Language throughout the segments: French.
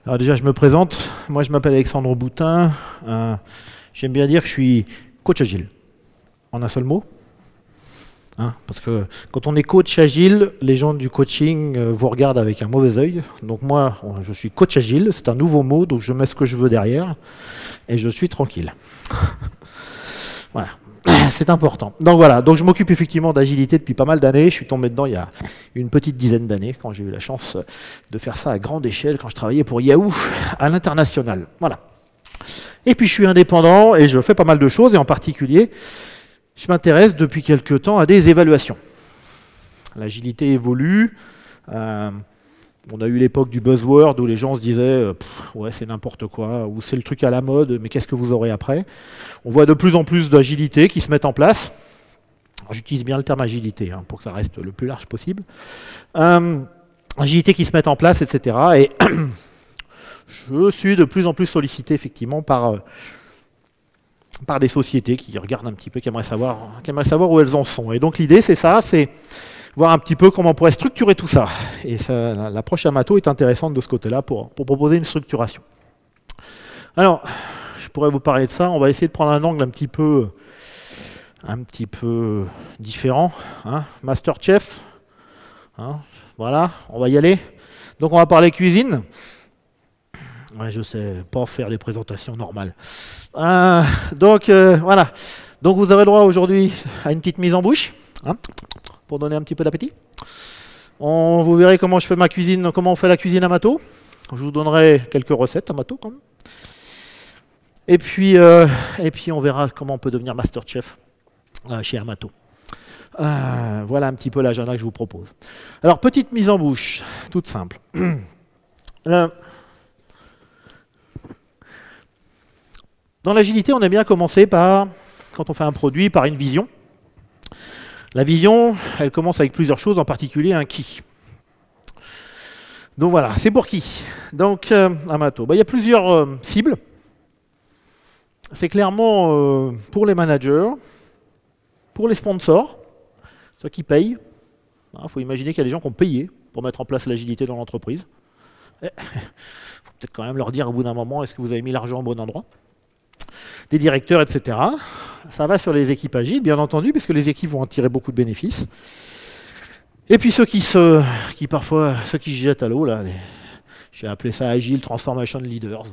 Alors déjà, je me présente. Moi, je m'appelle Alexandre Boutin. J'aime bien dire que je suis coach agile. En un seul mot. Parce que quand on est coach agile, les gens du coaching vous regardent avec un mauvais œil. Donc moi, je suis coach agile. C'est un nouveau mot, donc je mets ce que je veux derrière. Et je suis tranquille. Voilà. C'est important. Donc voilà, donc je m'occupe effectivement d'agilité depuis pas mal d'années. Je suis tombé dedans il y a une petite dizaine d'années, quand j'ai eu la chance de faire ça à grande échelle, quand je travaillais pour Yahoo à l'international. Voilà. Et puis je suis indépendant et je fais pas mal de choses, et en particulier, je m'intéresse depuis quelque temps à des évaluations. L'agilité évolue. On a eu l'époque du buzzword où les gens se disaient ouais, c'est n'importe quoi, ou c'est le truc à la mode, mais qu'est-ce que vous aurez après? On voit de plus en plus d'agilité qui se mettent en place. J'utilise bien le terme agilité pour que ça reste le plus large possible. Agilité qui se mettent en place, etc. Et je suis de plus en plus sollicité effectivement par des sociétés qui regardent un petit peu, qui aimeraient savoir où elles en sont. Et donc l'idée, c'est ça, c'est voir un petit peu comment on pourrait structurer tout ça. Et l'approche Amato est intéressante de ce côté-là pour proposer une structuration. Alors, je pourrais vous parler de ça. On va essayer de prendre un angle un petit peu différent. Masterchef. Voilà, on va y aller. Donc on va parler cuisine. Ouais, je sais pas faire des présentations normales. Voilà. Donc vous avez le droit aujourd'hui à une petite mise en bouche. Pour donner un petit peu d'appétit. Vous verrez comment je fais ma cuisine, comment on fait la cuisine Amato. Je vous donnerai quelques recettes Amato quand même. Et puis on verra comment on peut devenir Masterchef chez Amato. Voilà un petit peu l'agenda que je vous propose. Alors, petite mise en bouche, toute simple. Dans l'agilité, on aime bien commencer par, quand on fait un produit, par une vision. La vision, elle commence avec plusieurs choses, en particulier un qui. Donc voilà, c'est pour qui? Donc, Amato. Il y a plusieurs cibles. C'est clairement pour les managers, pour les sponsors, ceux qui payent. Il faut imaginer qu'il y a des gens qui ont payé pour mettre en place l'agilité dans l'entreprise. Il faut peut-être quand même leur dire au bout d'un moment, est-ce que vous avez mis l'argent au bon endroit? Des directeurs, etc. Ça va sur les équipes agiles, bien entendu, puisque les équipes vont en tirer beaucoup de bénéfices. Et puis ceux qui se jettent à l'eau, là, j'ai appelé ça Agile Transformation Leaders.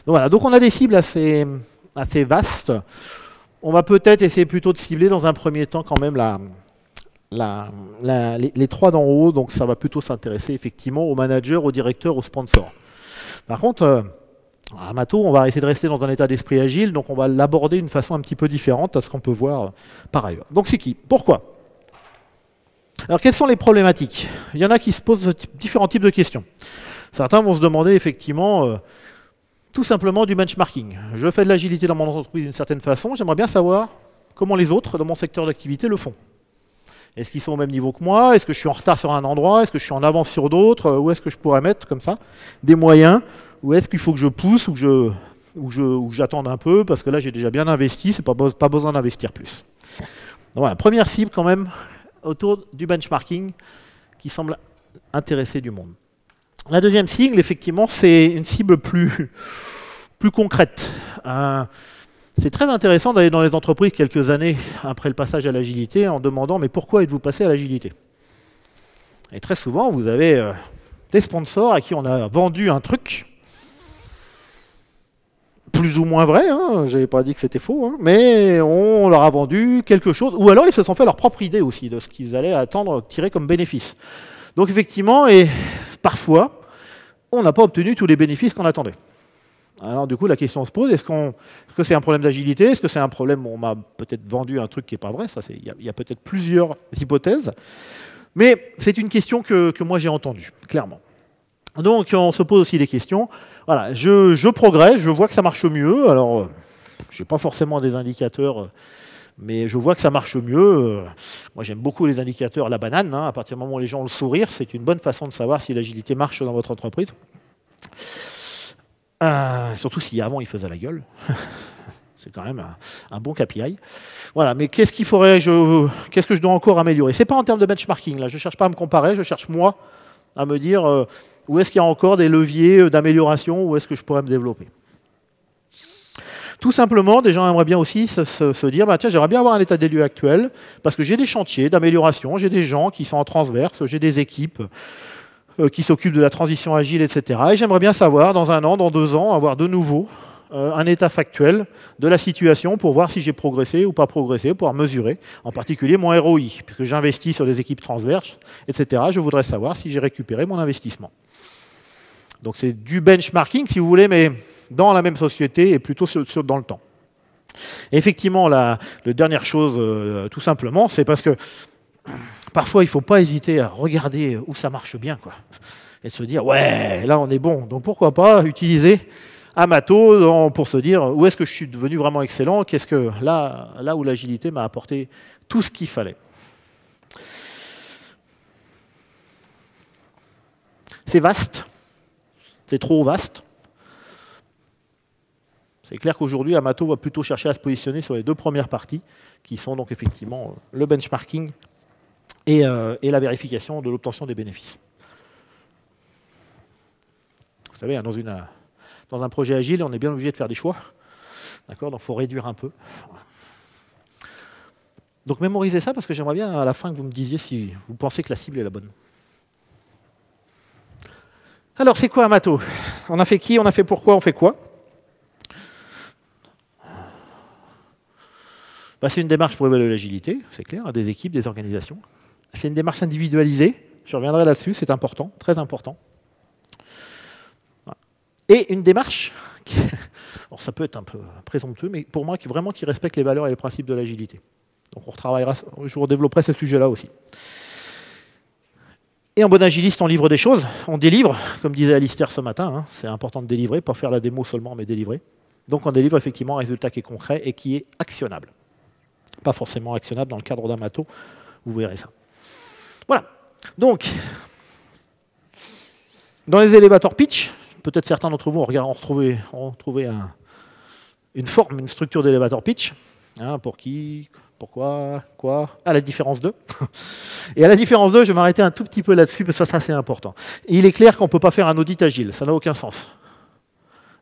Donc on a des cibles assez vastes. On va peut-être essayer plutôt de cibler dans un premier temps quand même les trois d'en haut, donc ça va plutôt s'intéresser effectivement aux managers, aux directeurs, aux sponsors. Par contre, à Amato, on va essayer de rester dans un état d'esprit agile, donc on va l'aborder d'une façon un petit peu différente à ce qu'on peut voir par ailleurs. Donc c'est qui? Pourquoi? Alors quelles sont les problématiques? Il y en a qui se posent différents types de questions. Certains vont se demander effectivement tout simplement du benchmarking. Je fais de l'agilité dans mon entreprise d'une certaine façon, j'aimerais bien savoir comment les autres dans mon secteur d'activité le font. Est-ce qu'ils sont au même niveau que moi? Est-ce que je suis en retard sur un endroit? Est-ce que je suis en avance sur d'autres? Où est-ce que je pourrais mettre comme ça des moyens? Ou est-ce qu'il faut que je pousse ou que j'attende un peu parce que là j'ai déjà bien investi, c'est pas besoin d'investir plus. Donc voilà, première cible quand même autour du benchmarking qui semble intéresser du monde. La deuxième cible, effectivement, c'est une cible plus concrète. C'est très intéressant d'aller dans les entreprises quelques années après le passage à l'agilité en demandant mais pourquoi êtes-vous passé à l'agilité? Et très souvent, vous avez des sponsors à qui on a vendu un truc plus ou moins vrai, je n'avais pas dit que c'était faux, mais on leur a vendu quelque chose, ou alors ils se sont fait leur propre idée aussi de ce qu'ils allaient attendre, tirer comme bénéfice. Donc effectivement, et parfois, on n'a pas obtenu tous les bénéfices qu'on attendait. Alors du coup, la question se pose, est-ce que c'est un problème d'agilité? Est-ce que c'est un problème où on m'a peut-être vendu un truc qui n'est pas vrai? Il y a peut-être plusieurs hypothèses, mais c'est une question que moi j'ai entendue, clairement. Donc on se pose aussi des questions. Voilà, je progresse, je vois que ça marche mieux. Alors, je n'ai pas forcément des indicateurs, mais je vois que ça marche mieux. Moi, j'aime beaucoup les indicateurs, la banane. À partir du moment où les gens ont le sourire, c'est une bonne façon de savoir si l'agilité marche dans votre entreprise. Surtout si avant, il faisait la gueule. C'est quand même un bon KPI. Voilà, mais qu'est-ce que je dois encore améliorer? Ce n'est pas en termes de benchmarking. Là, je ne cherche pas à me comparer, je cherche moi à me dire où est-ce qu'il y a encore des leviers d'amélioration, où est-ce que je pourrais me développer. Tout simplement, des gens aimeraient bien aussi se dire, bah, tiens, j'aimerais bien avoir un état des lieux actuel, parce que j'ai des chantiers d'amélioration, j'ai des gens qui sont en transverse, j'ai des équipes qui s'occupent de la transition agile, etc. Et j'aimerais bien savoir, dans 1 an, dans 2 ans, avoir de nouveau un état factuel de la situation pour voir si j'ai progressé ou pas progressé, pour mesurer, en particulier mon ROI, puisque j'investis sur des équipes transverses, etc. Je voudrais savoir si j'ai récupéré mon investissement. Donc c'est du benchmarking, si vous voulez, mais dans la même société et plutôt dans le temps. Et effectivement, la dernière chose, tout simplement, c'est parce que parfois, il ne faut pas hésiter à regarder où ça marche bien, quoi, et se dire, ouais, là, on est bon. Donc pourquoi pas utiliser Amato pour se dire où est-ce que je suis devenu vraiment excellent, qu'est-ce que là où l'agilité m'a apporté tout ce qu'il fallait. C'est vaste, c'est trop vaste. C'est clair qu'aujourd'hui, Amato va plutôt chercher à se positionner sur les 2 premières parties, qui sont donc effectivement le benchmarking et la vérification de l'obtention des bénéfices. Vous savez, dans un projet agile, on est bien obligé de faire des choix. D'accord ? Donc il faut réduire un peu. Donc mémorisez ça, parce que j'aimerais bien à la fin que vous me disiez si vous pensez que la cible est la bonne. Alors, c'est quoi Amato? On a fait qui? On a fait pourquoi? On fait quoi? Bah, c'est une démarche pour évaluer l'agilité, c'est clair, des équipes, des organisations. C'est une démarche individualisée, je reviendrai là-dessus, c'est important, très important. Et une démarche, alors ça peut être un peu présomptueux, mais pour moi, qui respecte les valeurs et les principes de l'agilité. Donc on retravaillera, je redévelopperai ce sujet-là aussi. Et en bon agiliste, on livre des choses, on délivre, comme disait Alistair ce matin, hein, c'est important de délivrer, pas faire la démo seulement, mais délivrer. Donc on délivre effectivement un résultat qui est concret et qui est actionnable. Pas forcément actionnable dans le cadre d'Amato, vous verrez ça. Voilà. Donc, dans les elevator pitch, peut-être certains d'entre vous ont retrouvé une forme, une structure d'elevator pitch. Hein, pour qui, pourquoi, quoi, à la différence d'eux. Et à la différence d'eux, je vais m'arrêter un tout petit peu là-dessus, parce que ça c'est important. Et il est clair qu'on ne peut pas faire un audit agile, ça n'a aucun sens.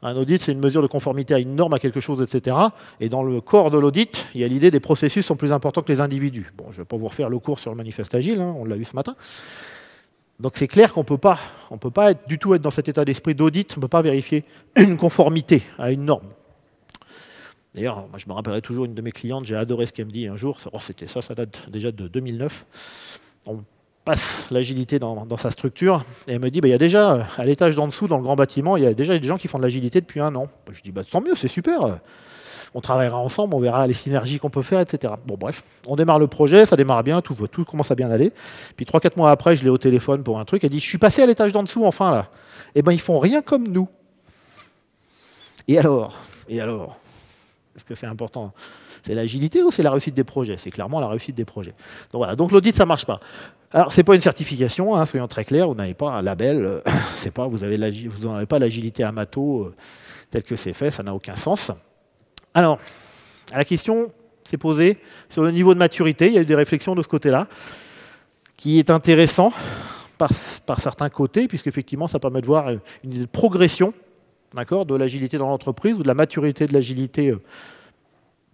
Un audit, c'est une mesure de conformité à une norme, à quelque chose, etc. Et dans le corps de l'audit, il y a l'idée des processus sont plus importants que les individus. Bon, je ne vais pas vous refaire le cours sur le manifeste agile, hein, on l'a vu ce matin. Donc c'est clair qu'on ne peut pas du tout être dans cet état d'esprit d'audit, on ne peut pas vérifier une conformité à une norme. D'ailleurs, moi, je me rappellerai toujours une de mes clientes, j'ai adoré ce qu'elle me dit un jour, ça date déjà de 2009. On passe l'agilité dans sa structure, et elle me dit, bah, il y a déjà, à l'étage d'en dessous, dans le grand bâtiment, il y a déjà des gens qui font de l'agilité depuis 1 an. Bah, je dis, bah, tant mieux, c'est super. On travaillera ensemble, on verra les synergies qu'on peut faire, etc. Bon, bref, on démarre le projet, ça démarre bien, tout commence à bien aller. Puis 3-4 mois après, je l'ai au téléphone pour un truc, elle dit, je suis passé à l'étage d'en dessous, enfin, là. Eh ben, ils font rien comme nous. Et alors? Est-ce que c'est important? C'est l'agilité ou c'est la réussite des projets? C'est clairement la réussite des projets. Donc voilà, donc l'audit, ça ne marche pas. Alors, ce n'est pas une certification, hein, soyons très clairs, vous n'avez pas un label, vous n'avez pas l'agilité Amato tel que c'est fait, ça n'a aucun sens. Alors, la question s'est posée sur le niveau de maturité, il y a eu des réflexions de ce côté-là, qui est intéressant par certains côtés, puisqu'effectivement, ça permet de voir une progression, d'accord, de l'agilité dans l'entreprise ou de la maturité de l'agilité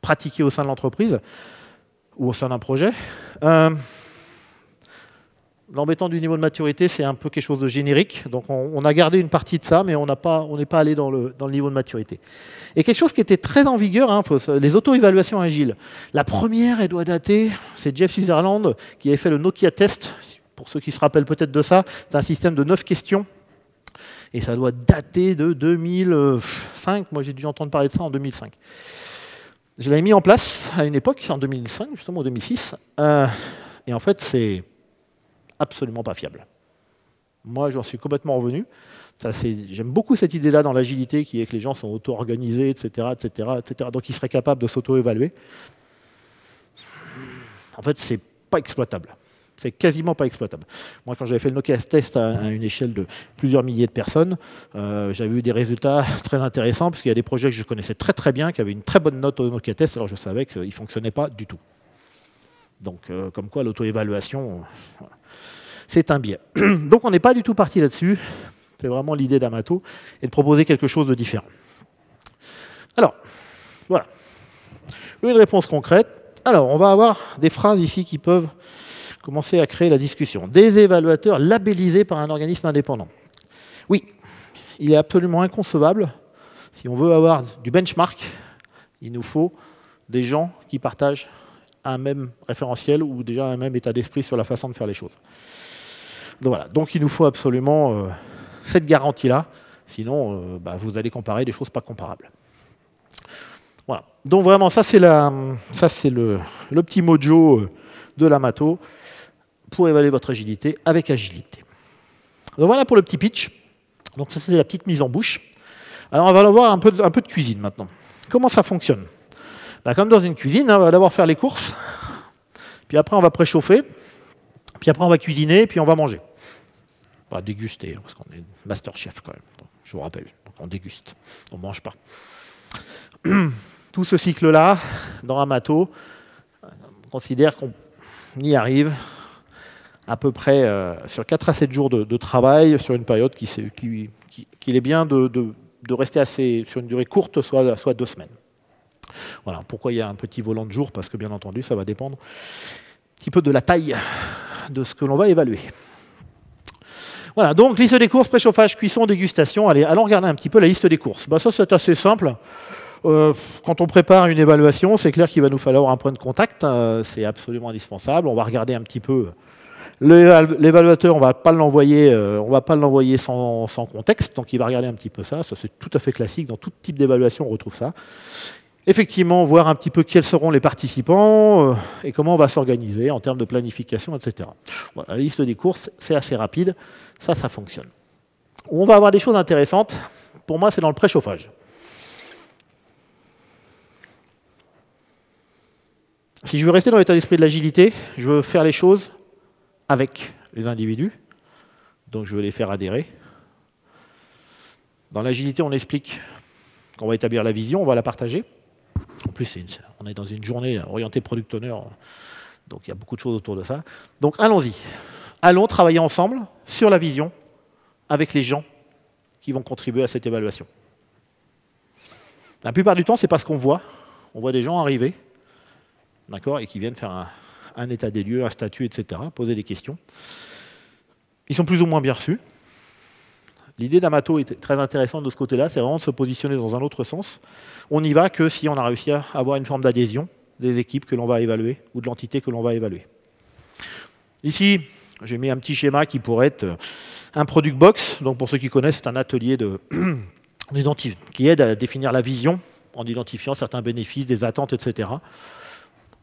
pratiquée au sein de l'entreprise ou au sein d'un projet. L'embêtant du niveau de maturité, c'est un peu quelque chose de générique. Donc on a gardé une partie de ça, mais on n'est pas allé dans le niveau de maturité. Et quelque chose qui était très en vigueur, hein, les auto-évaluations agiles. La première, elle doit dater, c'est Jeff Sutherland qui avait fait le Nokia Test. Pour ceux qui se rappellent peut-être de ça, c'est un système de 9 questions. Et ça doit dater de 2005. Moi, j'ai dû entendre parler de ça en 2005. Je l'avais mis en place à une époque, en 2005, justement, en 2006. Et en fait, c'est absolument pas fiable. Moi, j'en suis complètement revenu. J'aime beaucoup cette idée-là dans l'agilité, qui est que les gens sont auto-organisés, etc., etc., etc. Donc, ils seraient capables de s'auto-évaluer. En fait, c'est pas exploitable. C'est quasiment pas exploitable. Moi, quand j'avais fait le Nokia Test à une échelle de plusieurs milliers de personnes, j'avais eu des résultats très intéressants, parce qu'il y a des projets que je connaissais très très bien, qui avaient une très bonne note au Nokia Test, alors je savais qu'ils ne fonctionnaient pas du tout. Donc, comme quoi l'auto-évaluation, c'est un biais. Donc on n'est pas du tout parti là-dessus. C'est vraiment l'idée d'Amato, et de proposer quelque chose de différent. Alors, voilà. Une réponse concrète. Alors, on va avoir des phrases ici qui peuvent commencer à créer la discussion. Des évaluateurs labellisés par un organisme indépendant. Oui, il est absolument inconcevable. Si on veut avoir du benchmark, il nous faut des gens qui partagent un même référentiel ou déjà un même état d'esprit sur la façon de faire les choses. Donc voilà, donc il nous faut absolument cette garantie-là, sinon vous allez comparer des choses pas comparables. Voilà, donc vraiment ça c'est le petit mojo de l'Amato pour évaluer votre agilité avec agilité. Donc voilà pour le petit pitch. Donc ça c'est la petite mise en bouche. Alors on va avoir un peu de cuisine maintenant. Comment ça fonctionne? Comme dans une cuisine, on va d'abord faire les courses, puis après on va préchauffer, puis après on va cuisiner, puis on va manger. On va déguster, parce qu'on est master chef quand même, je vous rappelle. Donc on déguste, on ne mange pas. Tout ce cycle-là, dans Amato, on considère qu'on y arrive à peu près sur 4 à 7 jours de travail, sur une période qu'il est bien de rester sur une durée courte, soit 2 semaines. Voilà, pourquoi il y a un petit volant de jour? Parce que bien entendu, ça va dépendre un petit peu de la taille de ce que l'on va évaluer. Voilà, donc liste des courses, préchauffage, cuisson, dégustation. Allez, allons regarder un petit peu la liste des courses. Ça, c'est assez simple. Quand on prépare une évaluation, c'est clair qu'il va nous falloir un point de contact. C'est absolument indispensable. On va regarder un petit peu l'évaluateur. On ne va pas l'envoyer sans contexte. Donc, il va regarder un petit peu ça. Ça, c'est tout à fait classique. Dans tout type d'évaluation, on retrouve ça. Effectivement, voir un petit peu quels seront les participants et comment on va s'organiser en termes de planification, etc. Voilà, la liste des courses, c'est assez rapide. Ça fonctionne. On va avoir des choses intéressantes. Pour moi, c'est dans le préchauffage. Si je veux rester dans l'état d'esprit de l'agilité, je veux faire les choses avec les individus. Donc, je veux les faire adhérer. Dans l'agilité, on explique qu'on va établir la vision, on va la partager. En plus, on est dans une journée orientée product owner, donc il y a beaucoup de choses autour de ça. Donc allons-y. Allons travailler ensemble sur la vision avec les gens qui vont contribuer à cette évaluation. La plupart du temps, ce n'est pas ce qu'on voit. On voit des gens arriver, d'accord, et qui viennent faire un état des lieux, un statut, etc., poser des questions. Ils sont plus ou moins bien reçus. L'idée d'Amato est très intéressante de ce côté-là, c'est vraiment de se positionner dans un autre sens. On n'y va que si on a réussi à avoir une forme d'adhésion des équipes que l'on va évaluer ou de l'entité que l'on va évaluer. Ici, j'ai mis un petit schéma qui pourrait être un product box. Donc pour ceux qui connaissent, c'est un atelier qui aide à définir la vision en identifiant certains bénéfices, des attentes, etc.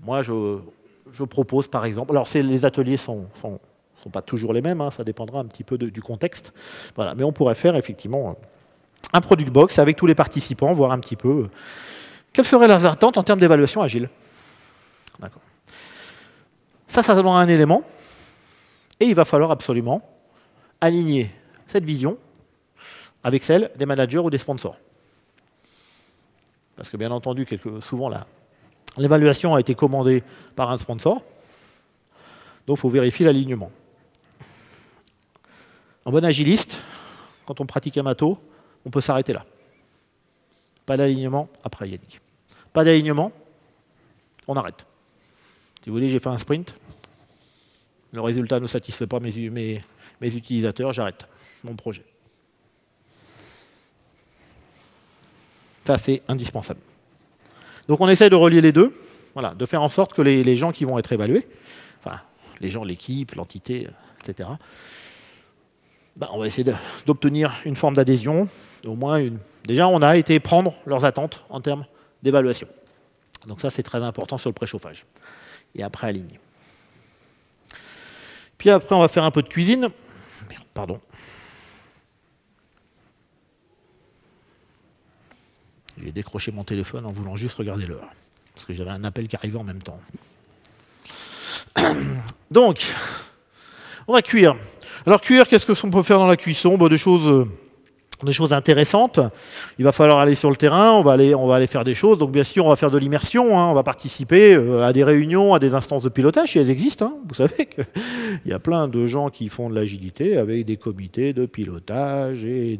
Moi, je propose par exemple... Alors les ateliers sont pas toujours les mêmes, hein, ça dépendra un petit peu du contexte. Voilà, mais on pourrait faire effectivement un product box avec tous les participants, voir un petit peu quelles seraient leurs attentes en termes d'évaluation agile. D'accord. Ça donnera un élément, et il va falloir absolument aligner cette vision avec celle des managers ou des sponsors. Parce que bien entendu, souvent l'évaluation a été commandée par un sponsor, donc il faut vérifier l'alignement. En bon agiliste, quand on pratique Amato, on peut s'arrêter là. Pas d'alignement, après Yannick. Pas d'alignement, on arrête. Si vous voulez, j'ai fait un sprint, le résultat ne satisfait pas mes utilisateurs, j'arrête mon projet. Ça, c'est indispensable. Donc on essaie de relier les deux, voilà, de faire en sorte que les gens qui vont être évalués, enfin, les gens, l'équipe, l'entité, etc., on va essayer d'obtenir une forme d'adhésion, au moins une. Déjà, on a été prendre leurs attentes en termes d'évaluation. Donc ça, c'est très important sur le préchauffage. Et après, aligner. Puis après, on va faire un peu de cuisine. Pardon. J'ai décroché mon téléphone en voulant juste regarder l'heure. Parce que j'avais un appel qui arrivait en même temps. Donc, on va cuire. Alors cuire, qu'est-ce qu'on peut faire dans la cuisson? Des choses des choses intéressantes. Il va falloir aller sur le terrain, on va aller faire des choses. Donc bien sûr, on va faire de l'immersion, hein, on va participer à des réunions, à des instances de pilotage, si elles existent. Hein. Vous savez qu'il y a plein de gens qui font de l'agilité avec des comités de pilotage et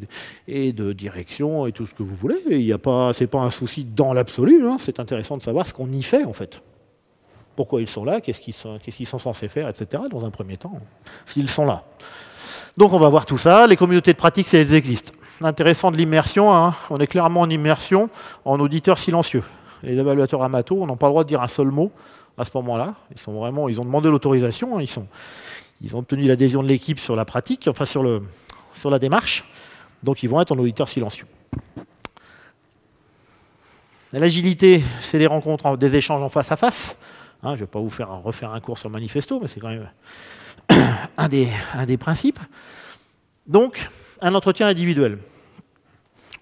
de direction et tout ce que vous voulez. C'est pas un souci dans l'absolu, hein. C'est intéressant de savoir ce qu'on y fait en fait. Pourquoi ils sont là, qu'est-ce qu'ils sont censés faire, etc. dans un premier temps, s'ils sont là. Donc on va voir tout ça. Les communautés de pratique, elles existent. Intéressant de l'immersion, hein. On est clairement en immersion, en auditeur silencieux. Les évaluateurs Amato, on n'a pas le droit de dire un seul mot à ce moment-là. Ils ont demandé l'autorisation, hein. Ils ont obtenu l'adhésion de l'équipe sur la pratique, enfin sur la démarche. Donc ils vont être en auditeur silencieux. L'agilité, c'est des rencontres, des échanges en face à face. Hein, je ne vais pas vous refaire un cours sur Manifesto, mais c'est quand même un des principes. Donc, un entretien individuel.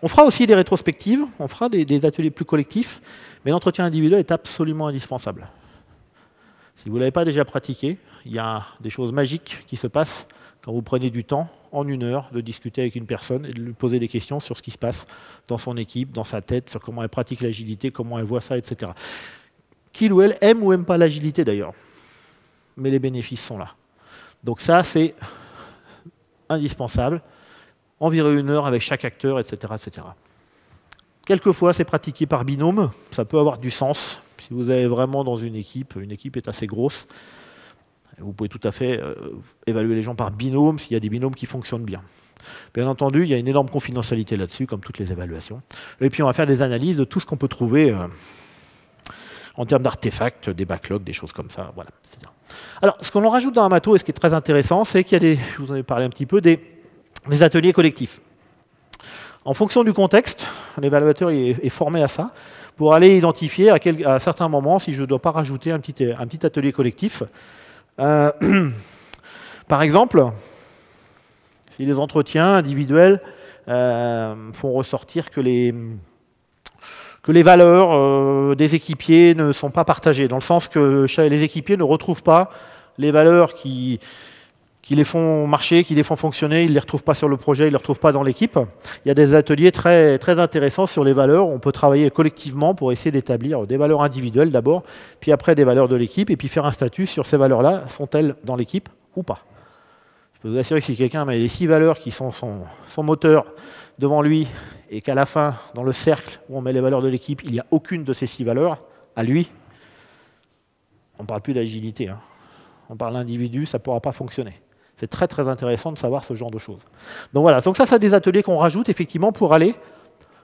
On fera aussi des rétrospectives, on fera des ateliers plus collectifs, mais l'entretien individuel est absolument indispensable. Si vous ne l'avez pas déjà pratiqué, il y a des choses magiques qui se passent quand vous prenez du temps, en 1 heure, de discuter avec une personne et de lui poser des questions sur ce qui se passe dans son équipe, dans sa tête, sur comment elle pratique l'agilité, comment elle voit ça, etc. Qu'il ou elle aime ou aime pas l'agilité d'ailleurs, mais les bénéfices sont là. Donc ça, c'est indispensable. Environ 1 heure avec chaque acteur, etc., etc. Quelquefois, c'est pratiqué par binôme. Ça peut avoir du sens. Si vous avez vraiment dans une équipe est assez grosse, vous pouvez tout à fait évaluer les gens par binôme s'il y a des binômes qui fonctionnent bien. Bien entendu, il y a une énorme confidentialité là-dessus, comme toutes les évaluations. Et puis, on va faire des analyses de tout ce qu'on peut trouver en termes d'artefacts, des backlogs, des choses comme ça. Voilà. Alors, ce qu'on en rajoute dans Amato, et ce qui est très intéressant, c'est qu'il y a je vous en ai parlé un petit peu, des ateliers collectifs. En fonction du contexte, l'évaluateur est formé à ça, pour aller identifier à certains moments si je ne dois pas rajouter un petit atelier collectif. Par exemple, si les entretiens individuels font ressortir que les valeurs des équipiers ne sont pas partagées, dans le sens que les équipiers ne retrouvent pas les valeurs qui les font marcher, qui les font fonctionner, ils ne les retrouvent pas sur le projet, ils ne les retrouvent pas dans l'équipe. Il y a des ateliers très, très intéressants sur les valeurs. On peut travailler collectivement pour essayer d'établir des valeurs individuelles d'abord, puis après des valeurs de l'équipe, et puis faire un statut sur ces valeurs-là. Sont-elles dans l'équipe ou pas? Je peux vous assurer que si quelqu'un met les 6 valeurs qui sont son moteur devant lui, et qu'à la fin, dans le cercle où on met les valeurs de l'équipe, il n'y a aucune de ces 6 valeurs, à lui, on ne parle plus d'agilité. Hein. On parle d'individu, ça ne pourra pas fonctionner. C'est très très intéressant de savoir ce genre de choses. Donc voilà, donc ça c'est des ateliers qu'on rajoute effectivement pour aller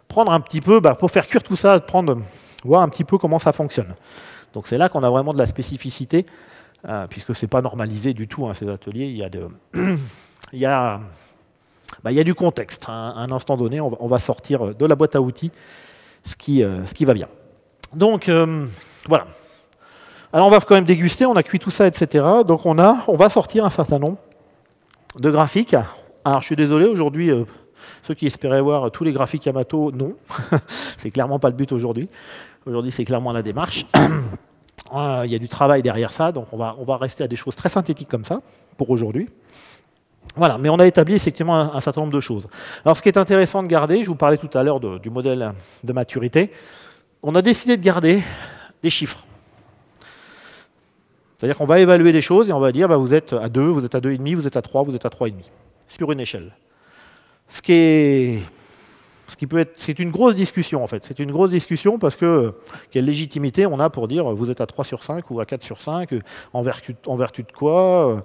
prendre un petit peu, pour faire cuire tout ça, voir un petit peu comment ça fonctionne. Donc c'est là qu'on a vraiment de la spécificité, puisque c'est pas normalisé du tout, hein, ces ateliers. Il y a du contexte. À un instant donné, on va sortir de la boîte à outils ce qui va bien. Donc voilà. Alors on va quand même déguster, on a cuit tout ça, etc. Donc on va sortir un certain nombre de graphiques. Alors je suis désolé, aujourd'hui, ceux qui espéraient voir tous les graphiques Amato, non. C'est clairement pas le but aujourd'hui. Aujourd'hui, c'est clairement la démarche. Il y a du travail derrière ça, donc on va rester à des choses très synthétiques comme ça, pour aujourd'hui. Voilà, mais on a établi effectivement un certain nombre de choses. Alors ce qui est intéressant de garder, je vous parlais tout à l'heure du modèle de maturité, on a décidé de garder des chiffres. C'est-à-dire qu'on va évaluer des choses et on va dire vous êtes à 2, vous êtes à 2,5, vous êtes à 3, vous êtes à 3,5, sur une échelle. C'est une grosse discussion en fait. C'est une grosse discussion parce que quelle légitimité on a pour dire vous êtes à 3 sur 5 ou à 4 sur 5, en vertu de quoi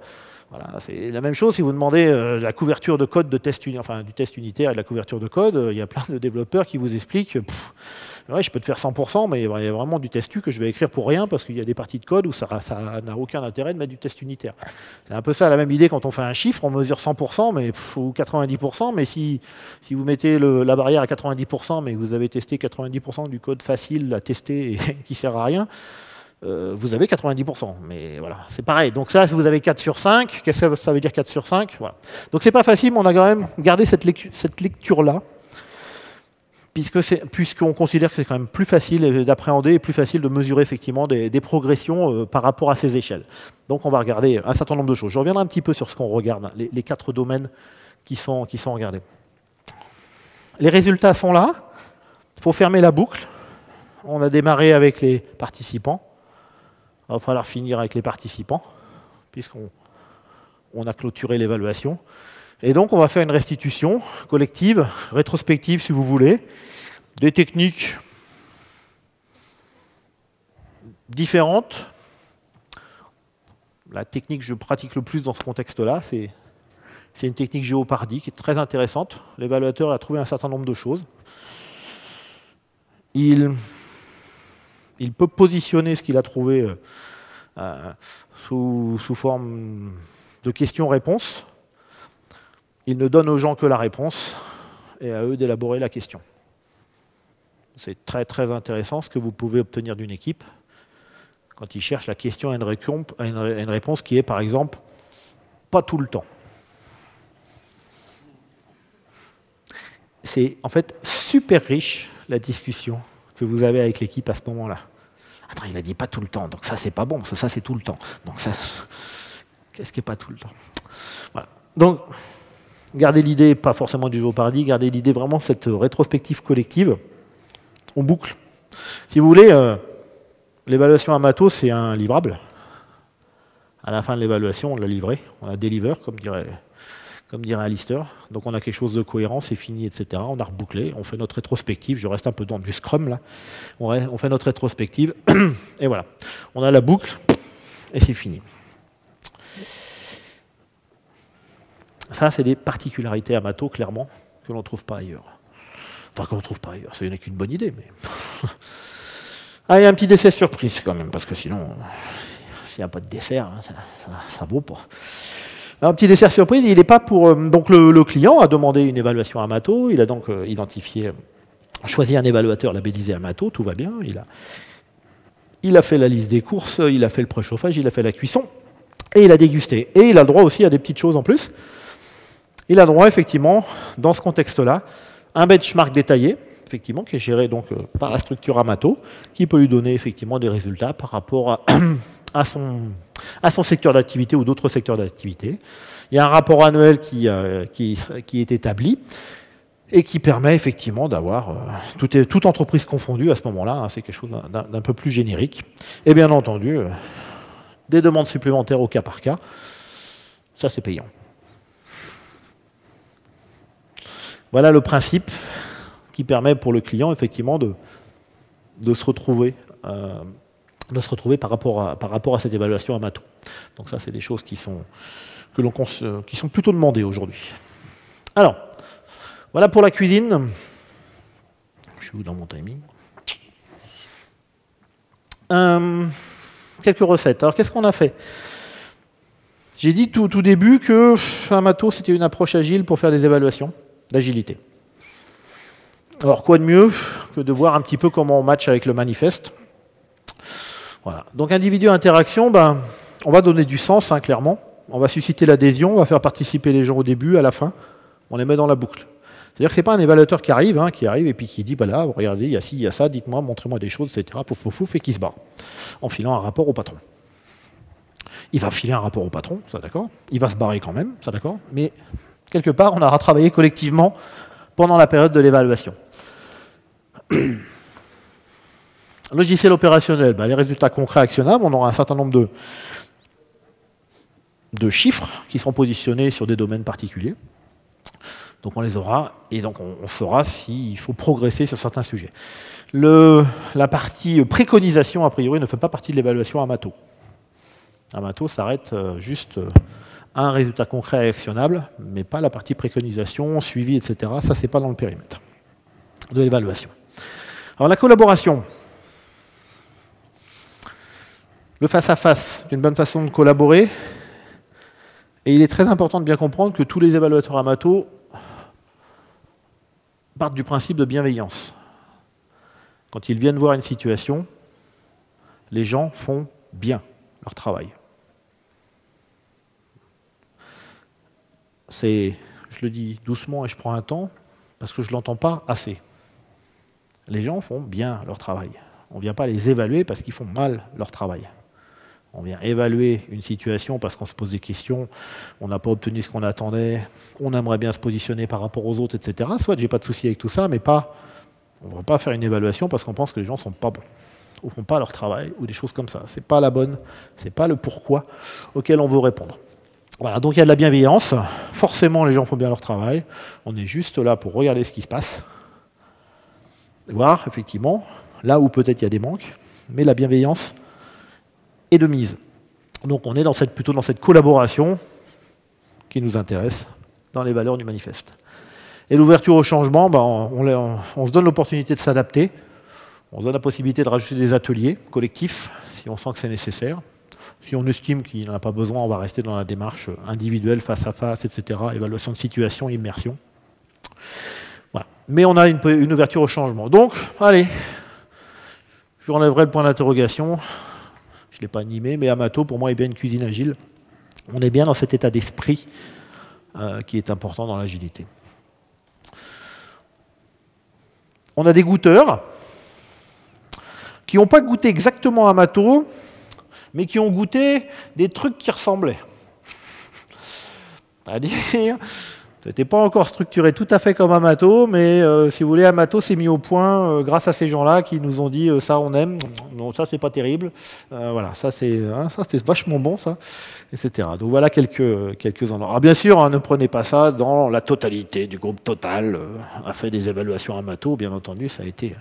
voilà, c'est la même chose si vous demandez la couverture de code du test unitaire et de la couverture de code, il y a plein de développeurs qui vous expliquent ouais, je peux te faire 100%, mais il y a vraiment du test U que je vais écrire pour rien parce qu'il y a des parties de code où ça n'a aucun intérêt de mettre du test unitaire. C'est un peu ça la même idée quand on fait un chiffre, on mesure 100% ou 90%, mais si vous mettez la barrière à 90%, mais vous avez testé 90% du code facile à tester et qui ne sert à rien, vous avez 90%. Mais voilà, c'est pareil. Donc ça, si vous avez 4 sur 5, qu'est-ce que ça veut dire 4 sur 5 voilà. Donc c'est pas facile, mais on a quand même gardé cette lecture-là, puisqu'on considère que c'est quand même plus facile d'appréhender et plus facile de mesurer effectivement des progressions par rapport à ces échelles. Donc on va regarder un certain nombre de choses. Je reviendrai un petit peu sur ce qu'on regarde, les 4 domaines qui sont regardés. Les résultats sont là. Il faut fermer la boucle. On a démarré avec les participants. Il va falloir finir avec les participants, puisqu'on a clôturé l'évaluation. Et donc, on va faire une restitution collective, rétrospective si vous voulez, des techniques différentes. La technique que je pratique le plus dans ce contexte-là, c'est une technique Jeopardy qui est très intéressante. L'évaluateur a trouvé un certain nombre de choses. Il peut positionner ce qu'il a trouvé sous forme de questions-réponses. Il ne donne aux gens que la réponse et à eux d'élaborer la question. C'est très très intéressant ce que vous pouvez obtenir d'une équipe quand ils cherchent la question à une réponse qui est par exemple pas tout le temps. C'est en fait super riche la discussion que vous avez avec l'équipe à ce moment-là. Attends, il a dit pas tout le temps, donc ça c'est pas bon, parce que ça c'est tout le temps. Donc ça, qu'est-ce qui est pas tout le temps? Voilà. Donc, gardez l'idée, pas forcément du Jeopardy, gardez l'idée vraiment cette rétrospective collective. On boucle. Si vous voulez, l'évaluation à matos, c'est un livrable. À la fin de l'évaluation, on l'a livré, on a deliver, comme dirait Alistair. Donc on a quelque chose de cohérent, c'est fini, etc. On a rebouclé, on fait notre rétrospective. Je reste un peu dans du Scrum là. On fait notre rétrospective et voilà. On a la boucle et c'est fini. Ça, c'est des particularités à Mato, clairement, que l'on ne trouve pas ailleurs. Enfin, qu'on ne trouve pas ailleurs. Ce n'est qu'une bonne idée, mais... Ah, il y a un petit dessert surprise quand même, parce que sinon, s'il n'y a pas de dessert, hein, ça vaut pas. Un petit dessert surprise, il n'est pas pour... donc le client a demandé une évaluation à Mato, il a donc choisi un évaluateur labellisé à Mato, tout va bien, il a fait la liste des courses, il a fait le préchauffage, il a fait la cuisson, et il a dégusté. Et il a le droit aussi à des petites choses en plus. Il a le droit, effectivement, dans ce contexte-là, un benchmark détaillé, effectivement, qui est géré donc par la structure Amato, qui peut lui donner effectivement des résultats par rapport à son secteur d'activité ou d'autres secteurs d'activité. Il y a un rapport annuel qui est établi et qui permet effectivement d'avoir toute entreprise confondue à ce moment-là. Hein, c'est quelque chose d'un peu plus générique. Et bien entendu, des demandes supplémentaires au cas par cas, ça c'est payant. Voilà le principe qui permet pour le client effectivement de se retrouver par rapport à cette évaluation à Mato. Donc ça, c'est des choses qui sont plutôt demandées aujourd'hui. Alors, voilà pour la cuisine. Je suis où dans mon timing? Quelques recettes. Alors, qu'est-ce qu'on a fait? J'ai dit tout début que Mato, c'était une approche agile pour faire des évaluations d'agilité. Alors, quoi de mieux que de voir un petit peu comment on match avec le manifeste? Voilà. Donc, individu interaction, on va donner du sens, hein, clairement. On va susciter l'adhésion, on va faire participer les gens au début, à la fin. On les met dans la boucle. C'est-à-dire que ce n'est pas un évaluateur qui arrive et puis qui dit, là, regardez, il y a ci, il y a ça, dites-moi, montrez-moi des choses, etc. Pouf, pouf, pouf, et qui se barre. En filant un rapport au patron. Il va filer un rapport au patron, ça d'accord. Il va se barrer quand même, ça d'accord. Mais quelque part, on aura travaillé collectivement pendant la période de l'évaluation. Logiciel opérationnel, les résultats concrets actionnables, on aura un certain nombre de chiffres qui seront positionnés sur des domaines particuliers. Donc on les aura, et donc on saura s'il faut progresser sur certains sujets. La partie préconisation, a priori, ne fait pas partie de l'évaluation Amato. Amato s'arrête juste à un résultat concret et actionnable, mais pas la partie préconisation, suivi, etc. Ça, c'est pas dans le périmètre de l'évaluation. Alors la collaboration. Le face-à-face, c'est une bonne façon de collaborer. Et il est très important de bien comprendre que tous les évaluateurs Amato partent du principe de bienveillance. Quand ils viennent voir une situation, les gens font bien leur travail. Je le dis doucement et je prends un temps, parce que je ne l'entends pas assez. Les gens font bien leur travail. On ne vient pas les évaluer parce qu'ils font mal leur travail. On vient évaluer une situation parce qu'on se pose des questions, on n'a pas obtenu ce qu'on attendait, on aimerait bien se positionner par rapport aux autres, etc. Soit j'ai pas de souci avec tout ça, mais on ne va pas faire une évaluation parce qu'on pense que les gens ne sont pas bons, ou ne font pas leur travail, ou des choses comme ça. Ce n'est pas la bonne, ce n'est pas le pourquoi auquel on veut répondre. Voilà, donc il y a de la bienveillance. Forcément, les gens font bien leur travail. On est juste là pour regarder ce qui se passe, voir effectivement là où peut-être il y a des manques, mais la bienveillance est de mise. Donc on est plutôt dans cette collaboration qui nous intéresse dans les valeurs du manifeste. Et l'ouverture au changement, on se donne l'opportunité de s'adapter, on se donne la possibilité de rajouter des ateliers collectifs si on sent que c'est nécessaire. Si on estime qu'il n'en a pas besoin, on va rester dans la démarche individuelle, face à face, etc. Évaluation de situation, immersion. Voilà. Mais on a une ouverture au changement. Donc, allez, je enlèverai le point d'interrogation. Je ne l'ai pas animé, mais Amato, pour moi, est bien une cuisine agile. On est bien dans cet état d'esprit qui est important dans l'agilité. On a des goûteurs qui n'ont pas goûté exactement Amato, mais qui ont goûté des trucs qui ressemblaient. C'est-à-dire, c'était pas encore structuré tout à fait comme Amato, mais si vous voulez, Amato s'est mis au point grâce à ces gens-là qui nous ont dit ça on aime, non ça c'est pas terrible, voilà, ça c'était vachement bon ça, etc. Donc voilà quelques-uns. Alors bien sûr, ne prenez pas ça dans la totalité du groupe Total a fait des évaluations Amato, bien entendu, ça a été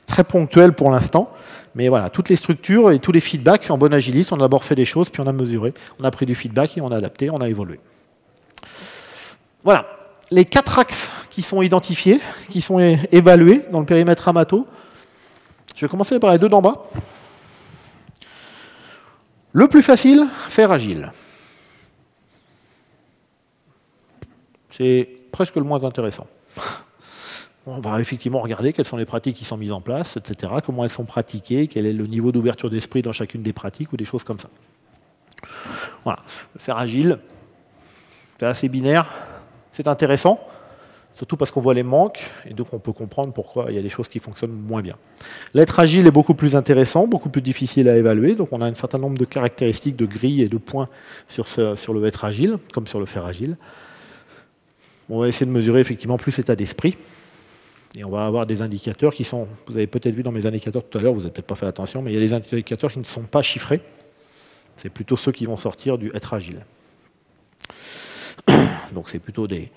très ponctuel pour l'instant. Mais voilà, toutes les structures et tous les feedbacks, en bon agiliste, on a d'abord fait des choses, puis on a mesuré, on a pris du feedback et on a adapté, on a évolué. Voilà, les 4 axes qui sont identifiés, qui sont évalués dans le périmètre Amato. Je vais commencer par les 2 d'en bas. Le plus facile, faire agile. C'est presque le moins intéressant. On va effectivement regarder quelles sont les pratiques qui sont mises en place, etc., comment elles sont pratiquées, quel est le niveau d'ouverture d'esprit dans chacune des pratiques ou des choses comme ça. Voilà, faire agile, c'est assez binaire, c'est intéressant, surtout parce qu'on voit les manques, et donc on peut comprendre pourquoi il y a des choses qui fonctionnent moins bien. L'être agile est beaucoup plus intéressant, beaucoup plus difficile à évaluer, donc on a un certain nombre de caractéristiques, de grilles et de points sur le être agile, comme sur le faire agile. On va essayer de mesurer effectivement plus l'état d'esprit. Et on va avoir des indicateurs qui sont, vous avez peut-être vu dans mes indicateurs tout à l'heure, vous n'avez peut-être pas fait attention, mais il y a des indicateurs qui ne sont pas chiffrés. C'est plutôt ceux qui vont sortir du être agile. Donc c'est plutôt des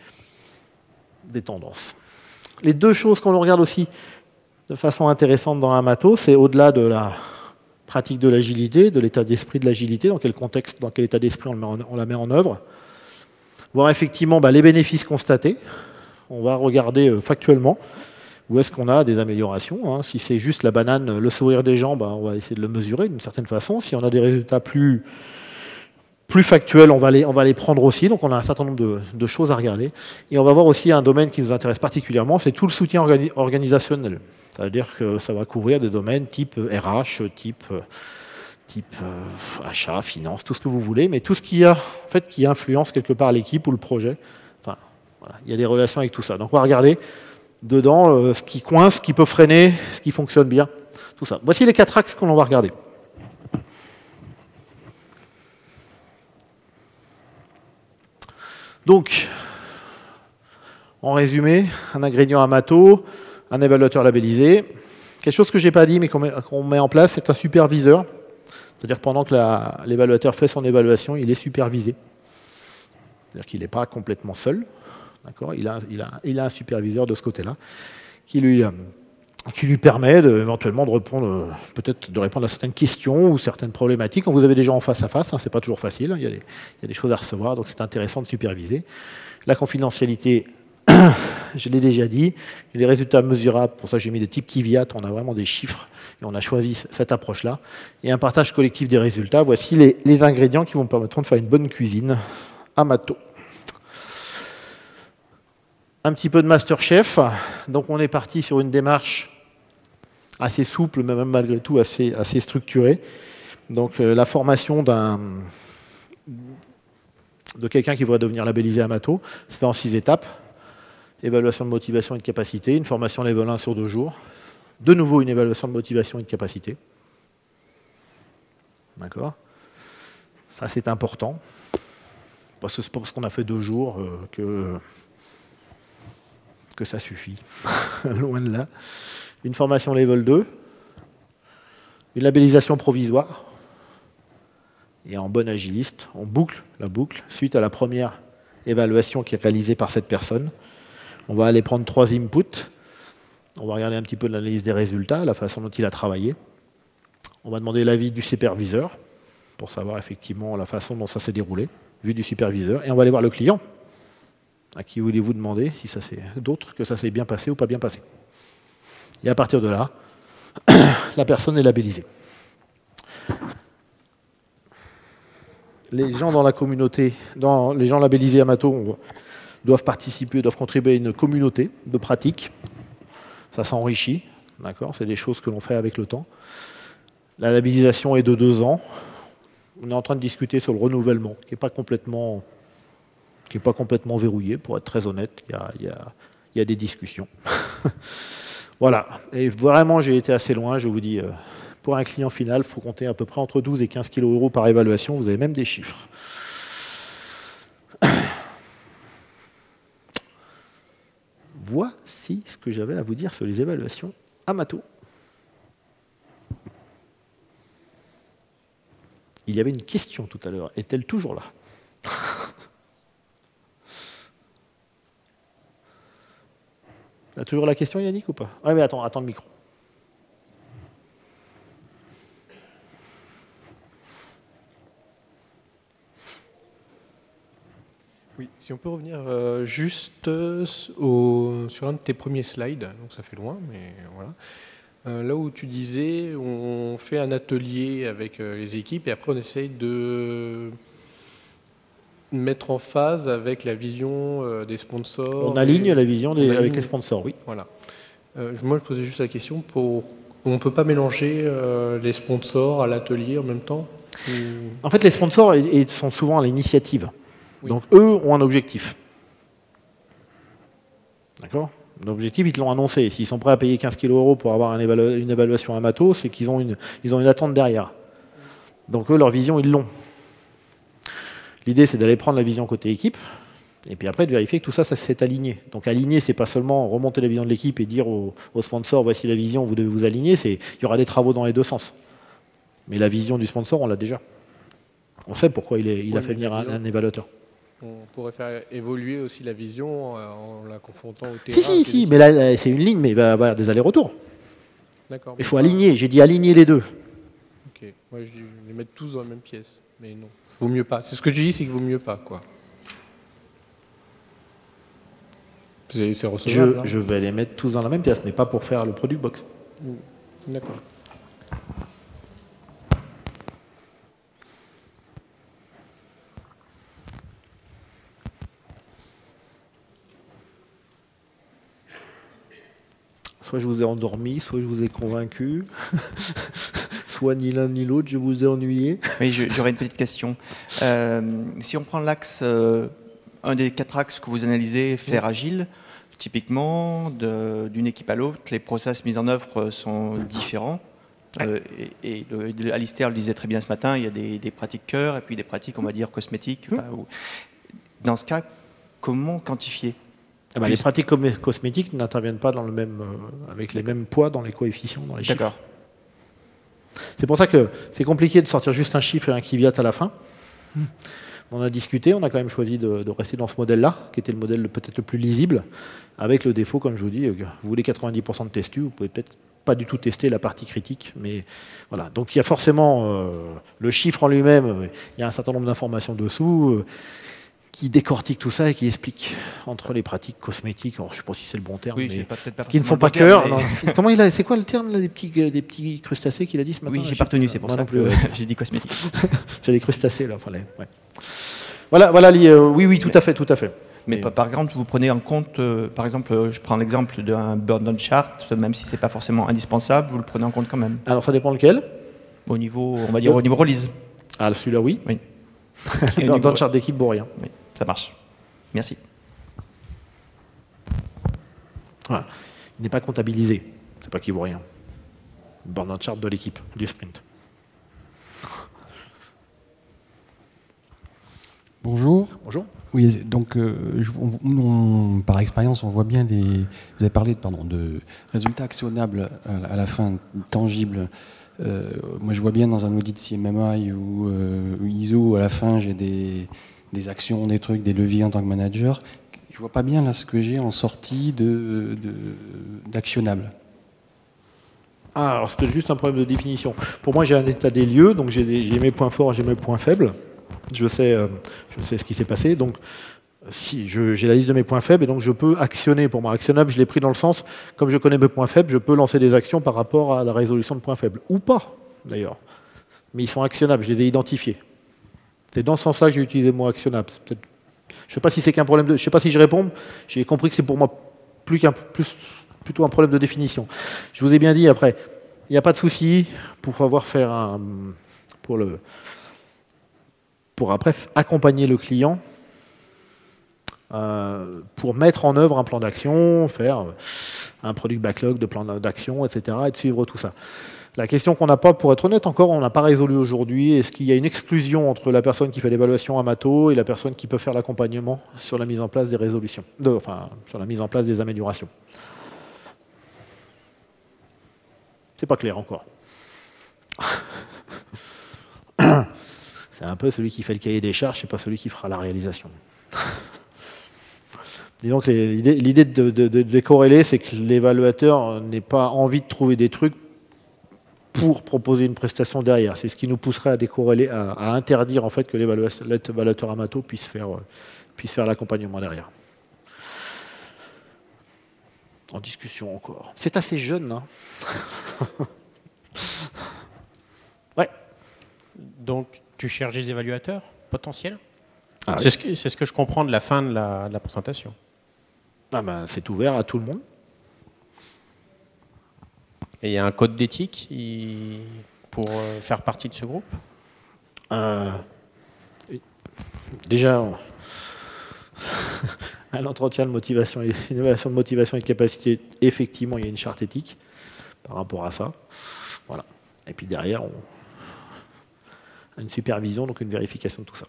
tendances. Les 2 choses qu'on regarde aussi de façon intéressante dans Amato, c'est au-delà de la pratique de l'agilité, de l'état d'esprit de l'agilité, dans quel contexte, dans quel état d'esprit on la met en œuvre, voir effectivement les bénéfices constatés. On va regarder factuellement où est-ce qu'on a des améliorations. Si c'est juste la banane, le sourire des gens, on va essayer de le mesurer d'une certaine façon. Si on a des résultats plus factuels, on va les prendre aussi. Donc on a un certain nombre de choses à regarder. Et on va voir aussi un domaine qui nous intéresse particulièrement, c'est tout le soutien organisationnel. C'est-à-dire que ça va couvrir des domaines type RH, type achat, finance, tout ce que vous voulez, mais tout ce qui influence quelque part l'équipe ou le projet. Voilà, il y a des relations avec tout ça. Donc on va regarder dedans ce qui coince, ce qui peut freiner, ce qui fonctionne bien, tout ça. Voici les 4 axes qu'on va regarder. Donc, en résumé, un ingrédient Amato, un évaluateur labellisé. Quelque chose que je n'ai pas dit mais qu'on met en place, c'est un superviseur. C'est-à-dire que pendant que l'évaluateur fait son évaluation, il est supervisé. C'est-à-dire qu'il n'est pas complètement seul. Il a un superviseur de ce côté-là qui lui permet éventuellement de répondre, peut-être de répondre à certaines questions ou certaines problématiques. Quand vous avez des gens en face à face, ce n'est pas toujours facile, il y a des choses à recevoir, donc c'est intéressant de superviser. La confidentialité, je l'ai déjà dit, les résultats mesurables, pour ça j'ai mis des types Kvyat, on a vraiment des chiffres et on a choisi cette approche-là. Et un partage collectif des résultats, voici les ingrédients qui vont permettre de faire une bonne cuisine Amato. Un petit peu de MasterChef, donc on est parti sur une démarche assez souple, mais même malgré tout assez structurée. Donc la formation de quelqu'un qui va devenir labellisé Amato se fait en 6 étapes. Évaluation de motivation et de capacité, une formation level 1 sur 2 jours. De nouveau une évaluation de motivation et de capacité. D'accord ? Ça, c'est important. Parce que c'est pas parce qu'on a fait 2 jours que ça suffit. Loin de là. Une formation level 2. Une labellisation provisoire. Et en bon agiliste, on boucle la boucle suite à la première évaluation qui est réalisée par cette personne. On va aller prendre 3 inputs. On va regarder un petit peu l'analyse des résultats, la façon dont il a travaillé. On va demander l'avis du superviseur pour savoir effectivement la façon dont ça s'est déroulé, vu du superviseur. Et on va aller voir le client. À qui voulez-vous demander si ça c'est d'autres que ça s'est bien passé ou pas bien passé. Et à partir de là, la personne est labellisée. Les gens dans la communauté, les gens labellisés Amato doivent participer, doivent contribuer à une communauté de pratiques. Ça s'enrichit, d'accord, c'est des choses que l'on fait avec le temps. La labellisation est de 2 ans. On est en train de discuter sur le renouvellement, qui n'est pas complètement verrouillé, pour être très honnête. Il y a des discussions. Voilà. Et vraiment, j'ai été assez loin. Je vous dis, pour un client final, il faut compter à peu près entre 12 et 15 kg € par évaluation. Vous avez même des chiffres. Voici ce que j'avais à vous dire sur les évaluations Amato. Il y avait une question tout à l'heure. Est-elle toujours là? T'as toujours la question, Yannick, ou pas? Oui, mais attends le micro. Oui, si on peut revenir juste sur un de tes premiers slides, donc ça fait loin, mais voilà. Là où tu disais, on fait un atelier avec les équipes et après on essaye de mettre en phase avec la vision des sponsors. On aligne la vision avec les sponsors, oui. Voilà. Moi, je posais juste la question on ne peut pas mélanger les sponsors à l'atelier en même temps ou... En fait, les sponsors sont souvent à l'initiative. Oui. Donc, eux ont un objectif. D'accord? L'objectif, ils te l'ont annoncé. S'ils sont prêts à payer 15 kg € pour avoir une évaluation Amato, c'est qu'ils ont une attente derrière. Donc, eux, leur vision, ils l'ont. L'idée, c'est d'aller prendre la vision côté équipe, et puis après, de vérifier que tout ça, ça s'est aligné. Donc, aligner, c'est pas seulement remonter la vision de l'équipe et dire aux sponsors, voici la vision, vous devez vous aligner, il y aura des travaux dans les 2 sens. Mais la vision du sponsor, on l'a déjà. On sait pourquoi il a fait venir un évaluateur. On pourrait faire évoluer aussi la vision en la confrontant au terrain. Si, mais là, c'est une ligne, mais il va y avoir des allers-retours. D'accord. Il faut aligner, j'ai dit aligner les 2. Ok, moi je dis les mettre tous dans la même pièce, mais non, vaut mieux pas. C'est ce que tu dis, c'est qu'il vaut mieux pas, quoi. C'est recevable. Je vais les mettre tous dans la même pièce, mais pas pour faire le product box. D'accord. Soit je vous ai endormi, soit je vous ai convaincu, soit ni l'un ni l'autre, je vous ai ennuyé. Oui, j'aurais une petite question. Si on prend l'axe, un des 4 axes que vous analysez, faire agile, typiquement, d'une équipe à l'autre, les process mis en œuvre sont différents. Et Alistair le disait très bien ce matin, il y a des pratiques cœur et puis des pratiques, on va dire, cosmétiques. Dans ce cas, comment quantifier ? Les pratiques cosmétiques n'interviennent pas dans avec les mêmes poids dans les coefficients, dans les chiffres. D'accord. C'est pour ça que c'est compliqué de sortir juste un chiffre et un Kvyat à la fin. On a discuté, on a quand même choisi de rester dans ce modèle-là, qui était le modèle peut-être le plus lisible, avec le défaut, comme je vous dis, vous voulez 90% de testu, vous pouvez peut-être pas du tout tester la partie critique, mais voilà. Donc il y a forcément le chiffre en lui-même, il y a un certain nombre d'informations dessous qui décortiquent tout ça et qui expliquent entre les pratiques cosmétiques, alors je ne sais pas si c'est le bon terme, oui, mais pas qui ne font pas cœur. Mais... C'est quoi le terme là, des petits crustacés qu'il a dit ce matin? Oui, j'ai pas retenu, c'est pour ça que j'ai dit cosmétique. J'ai des crustacés là. Enfin, ouais. Voilà, oui, tout à fait. Mais par exemple, vous prenez en compte, par exemple, je prends l'exemple d'un burn-down chart, même si c'est pas forcément indispensable, vous le prenez en compte quand même. Alors ça dépend lequel? Au niveau, on va dire au niveau release. Ah, celui-là, oui. Oui. Burn-down chart d'équipe vaut rien. Oui, ça marche. Merci. Voilà. Il n'est pas comptabilisé. C'est pas qu'il vaut rien. Burn-down chart de l'équipe, du sprint. Bonjour. Bonjour. Oui, donc par expérience, on voit bien vous avez parlé de résultats actionnables à la fin, tangibles. Moi, je vois bien dans un audit CMMI ou ISO, à la fin, j'ai des actions, des trucs, des leviers en tant que manager. Je vois pas bien là ce que j'ai en sortie d'actionnable. Ah, alors c'est peut-être juste un problème de définition. Pour moi, j'ai un état des lieux, donc j'ai mes points forts, j'ai mes points faibles. Je sais ce qui s'est passé. Donc, si j'ai la liste de mes points faibles, et donc je peux actionner. Pour moi, actionnable, je l'ai pris dans le sens, comme je connais mes points faibles, je peux lancer des actions par rapport à la résolution de points faibles. Ou pas, d'ailleurs. Mais ils sont actionnables, je les ai identifiés. C'est dans ce sens-là que j'ai utilisé le mot actionnable. Je ne sais pas si c'est qu'un problème de... Je ne sais pas si je réponds. J'ai compris que c'est pour moi plutôt un problème de définition. Je vous ai bien dit, après, il n'y a pas de souci pour pouvoir faire pour après accompagner le client pour mettre en œuvre un plan d'action, faire un product backlog de plan d'action, etc. et de suivre tout ça. La question qu'on n'a pas, pour être honnête encore, on n'a pas résolu aujourd'hui, est-ce qu'il y a une exclusion entre la personne qui fait l'évaluation à Mato et la personne qui peut faire l'accompagnement sur la mise en place des résolutions, sur la mise en place des améliorations. C'est pas clair encore. C'est un peu celui qui fait le cahier des charges, c'est pas celui qui fera la réalisation. Disons que l'idée de décorréler, c'est que l'évaluateur n'ait pas envie de trouver des trucs pour proposer une prestation derrière. C'est ce qui nous pousserait à décorréler, à interdire en fait que l'évaluateur Amato puisse faire l'accompagnement derrière. En discussion encore. C'est assez jeune, hein. Ouais. Donc, tu cherches des évaluateurs potentiels? Ah, c'est ce que je comprends de la fin de la présentation. Ah ben, c'est ouvert à tout le monde. Et il y a un code d'éthique pour faire partie de ce groupe? Déjà, un entretien de motivation, une évaluation de motivation et de capacité, effectivement, il y a une charte éthique par rapport à ça. Voilà. Et puis derrière, on a une supervision, donc une vérification de tout ça.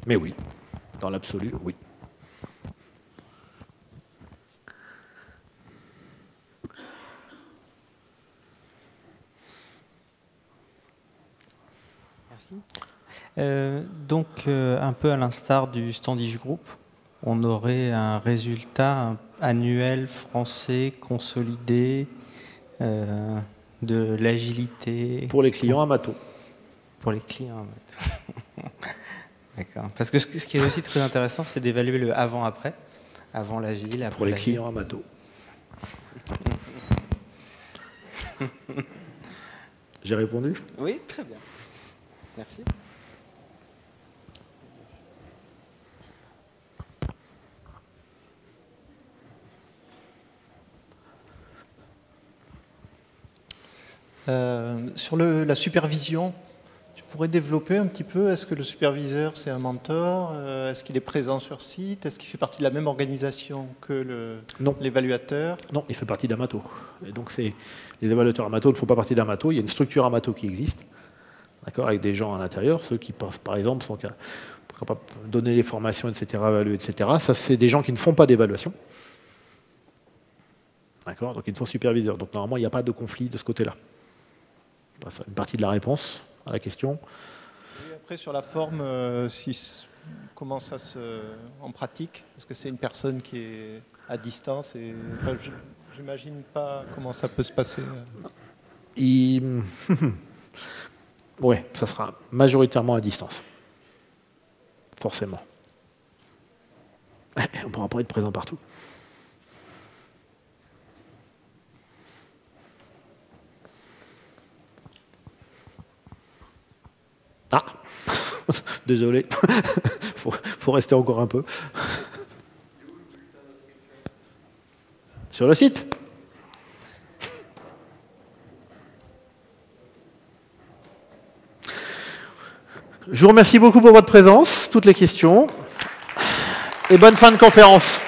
Mais oui, dans l'absolu, oui. Donc, un peu à l'instar du Standish Group, on aurait un résultat annuel français consolidé de l'agilité. Pour les clients Amato. Pour les clients Amato. D'accord. Parce que ce qui est aussi très intéressant, c'est d'évaluer le avant-après. Avant l'agile, après pour les l'agile. clients Amato. J'ai répondu? Oui, très bien. Merci. Sur la supervision, tu pourrais développer un petit peu, est-ce que le superviseur c'est un mentor, est-ce qu'il est présent sur site, est-ce qu'il fait partie de la même organisation que l'évaluateur? Non, il fait partie d'Amato. Et donc les évaluateurs Amato ne font pas partie d'Amato, il y a une structure Amato qui existe, d'accord, avec des gens à l'intérieur, ceux qui par exemple sont capables de donner les formations, etc., évaluer, etc. Ça, c'est des gens qui ne font pas d'évaluation. D'accord, donc ils sont superviseurs. Donc normalement, il n'y a pas de conflit de ce côté-là. C'est une partie de la réponse à la question. Et après, sur la forme, comment ça en pratique? Est-ce que c'est une personne qui est à distance et j'imagine pas comment ça peut se passer. Oui, ça sera majoritairement à distance. Forcément. On ne pourra pas être présent partout. Ah, désolé, faut rester encore un peu. Sur le site. Je vous remercie beaucoup pour votre présence, toutes les questions, et bonne fin de conférence.